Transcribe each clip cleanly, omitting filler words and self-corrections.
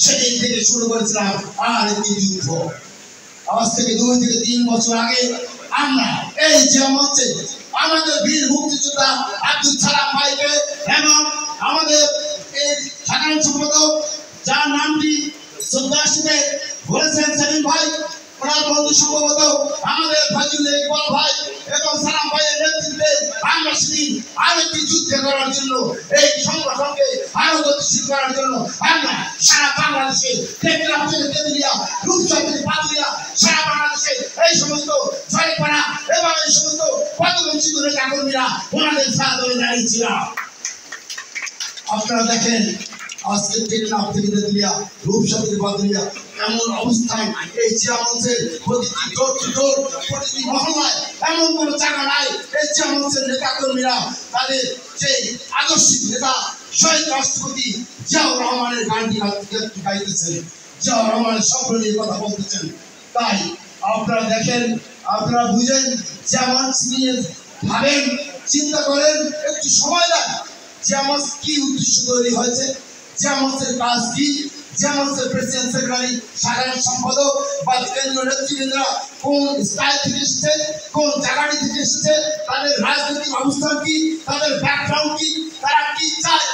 সেদিন থেকে শুরু করেছিলাম আর একটি যুদ্ধ। আজ থেকে 2 থেকে 3 বছর আগে আমরা এই যে মঞ্চে আমাদের বীর মুক্তিযোদ্ধা আব্দুল সালাম ভাইকে এবং আমাদের এই সাধারণ সম্পাদক যার নামটি শ্রদ্ধাশীতে বলেছেন সেলিম ভাই, ওনার বন্ধু সম্ভবত আমাদের ফাজিল ইকবাল ভাই এবং সালাম ভাইয়ের নেতৃত্বে আমরা সেদিন আরেকটি যুদ্ধ করার জন্য এই সংগঠনকে আরো গতিশীল করার জন্য আমরা সারা বাংলাদেশে টেকনাফ থেকে তেতুলিয়া, রূপসা থেকে পাতুলিয়া, সারা বাংলাদেশে এই সমস্ত জয়পাড়া এবং এই সমস্ত পদবঞ্চিত নেতা কর্মীরা ওনাদের সাথে দাঁড়িয়েছিলাম। আপনারা দেখেন আজকে টেকনাফ থেকে তেতুলিয়া, রূপসা থেকে পাতুলিয়া এমন অবস্থান, এই চেয়ারম্যানের প্রতিটি ডোর টু ডোর, প্রতিটি মহল্লায় এমন কোনো জায়গা নাই এই চেয়ারম্যানের নেতা কর্মীরা তাদের যে আদর্শিক নেতা শহীদ রাষ্ট্রপতি জিয়াউর রহমানের গানটি গাইতেছেন, জিয়াউর রহমানের স্বপ্ন নিয়ে কথা বলতেছেন। তাই আপনারা দেখেন, আপনারা বুঝেন, যেমন নিয়ে ভাবেন, চিন্তা করেন, একটু সময় দেন যেমন কি উদ্দেশ্য তৈরি হয়েছে, যেমনের কাজ কি, যেমনের প্রেসিডেন্ট সেক্রেটারি, সাধারণ সম্পাদক বা কেন্দ্রীয় নেতৃবৃন্দরা কোন স্টাইল থেকে এসেছে, কোন জায়গাটি থেকে এসেছে, তাদের রাজনৈতিক অবস্থান কি, তাদের ব্যাকগ্রাউন্ড কি, তারা কি চায়,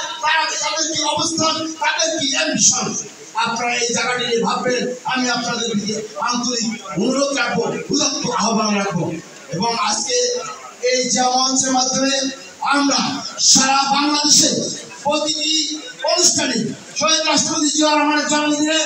তাদের কি অবস্থান, তাদের কি অ্যাম্বিশন, আপনারা এই জায়গাটি নিয়ে ভাববেন। আমি আপনাদের দিকে আন্তরিক অনুরোধ রাখবো, উদাত্ত আহ্বান রাখবো। এবং আজকে এই যে মঞ্চের মাধ্যমে আমরা সারা বাংলাদেশে প্রতিটি অনুষ্ঠানে শহীদ রাষ্ট্রপতি জিয়াউর রহমানের জন্মদিনে